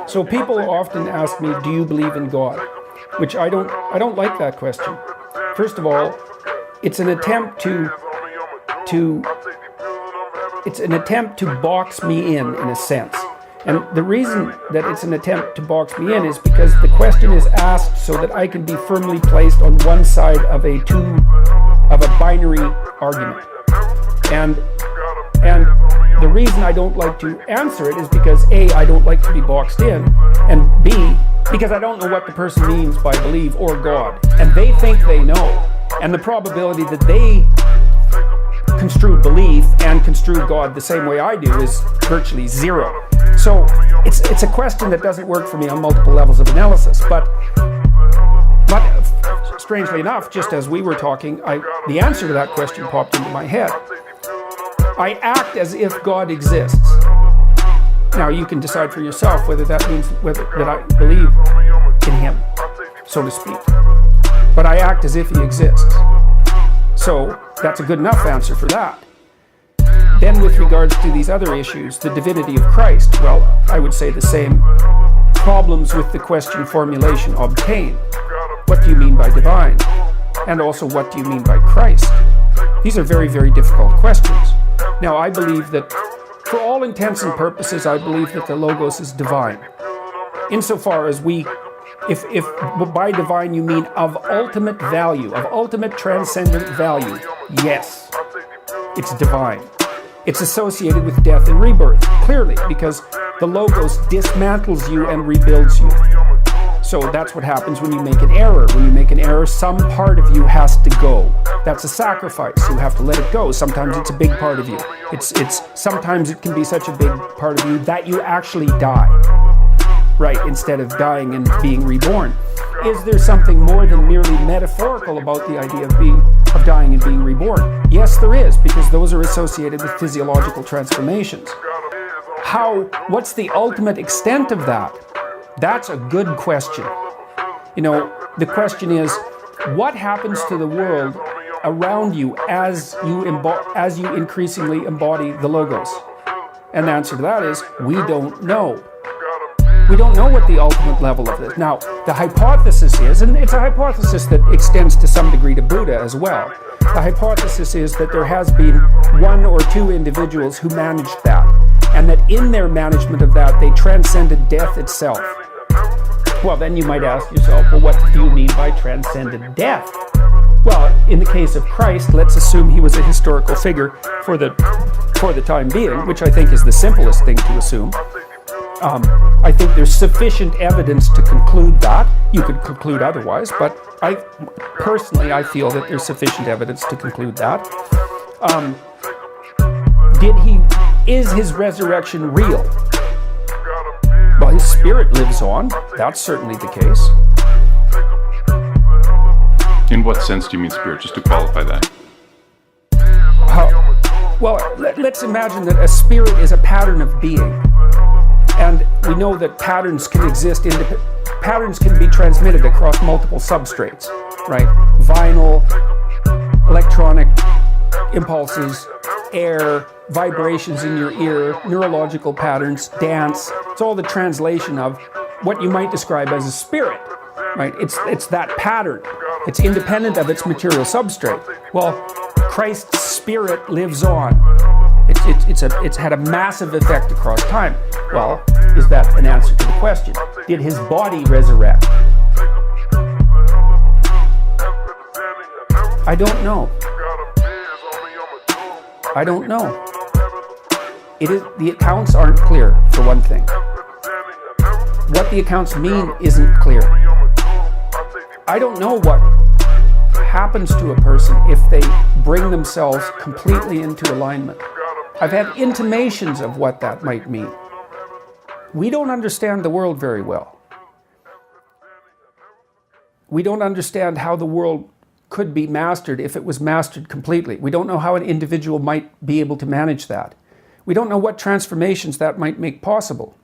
So people often ask me, do you believe in God? Which I don't like that question. First of all, it's an attempt to box me in a sense. And the reason that it's an attempt to box me in is because the question is asked so that I can be firmly placed on one side of a binary argument. And the reason I don't like to answer it is because A, I don't like to be boxed in, and B, because I don't know what the person means by believe or God. And they think they know. And the probability that they construe belief and construe God the same way I do is virtually zero. So it's a question that doesn't work for me on multiple levels of analysis. But strangely enough, just as we were talking, the answer to that question popped into my head. I act as if God exists. Now you can decide for yourself whether that means that I believe in Him, so to speak. But I act as if He exists. So that's a good enough answer for that. Then with regards to these other issues, the divinity of Christ, well, I would say the same problems with the question formulation obtain. What do you mean by divine? And also, what do you mean by Christ? These are very, very difficult questions. Now, I believe that, for all intents and purposes, I believe that the Logos is divine. Insofar as if by divine you mean of ultimate value, of ultimate transcendent value, yes, it's divine. It's associated with death and rebirth, clearly, because the Logos dismantles you and rebuilds you. So that's what happens when you make an error. When you make an error, some part of you has to go. That's a sacrifice. You have to let it go. Sometimes it's a big part of you. Sometimes it can be such a big part of you that you actually die. Right, instead of dying and being reborn. Is there something more than merely metaphorical about the idea of dying and being reborn? Yes, there is, because those are associated with physiological transformations. What's the ultimate extent of that? That's a good question. You know, the question is, what happens to the world around you as you increasingly embody the Logos? And the answer to that is, we don't know. We don't know what the ultimate level of this. Now, the hypothesis is, and it's a hypothesis that extends to some degree to Buddha as well, the hypothesis is that there has been one or two individuals who managed that, and that in their management of that, they transcended death itself. Well, then you might ask yourself, well, what do you mean by transcended death? Well, in the case of Christ, let's assume he was a historical figure for the time being, which I think is the simplest thing to assume. I think there's sufficient evidence to conclude that. You could conclude otherwise, but I feel that there's sufficient evidence to conclude that. Is his resurrection real? Well, his spirit lives on. That's certainly the case. In what sense do you mean spirit, just to qualify that? Well, let's imagine that a spirit is a pattern of being. And we know that patterns can exist, patterns can be transmitted across multiple substrates, right? Vinyl, electronic impulses, air, vibrations in your ear, neurological patterns, dance. It's all the translation of what you might describe as a spirit, right? It's that pattern. It's independent of its material substrate. Well, Christ's spirit lives on. It's had a massive effect across time. Well, is that an answer to the question? Did his body resurrect? I don't know. I don't know. The accounts aren't clear, for one thing. What the accounts mean isn't clear. I don't know what happens to a person if they bring themselves completely into alignment. I've had intimations of what that might mean. We don't understand the world very well. We don't understand how the world could be mastered if it was mastered completely. We don't know how an individual might be able to manage that. We don't know what transformations that might make possible.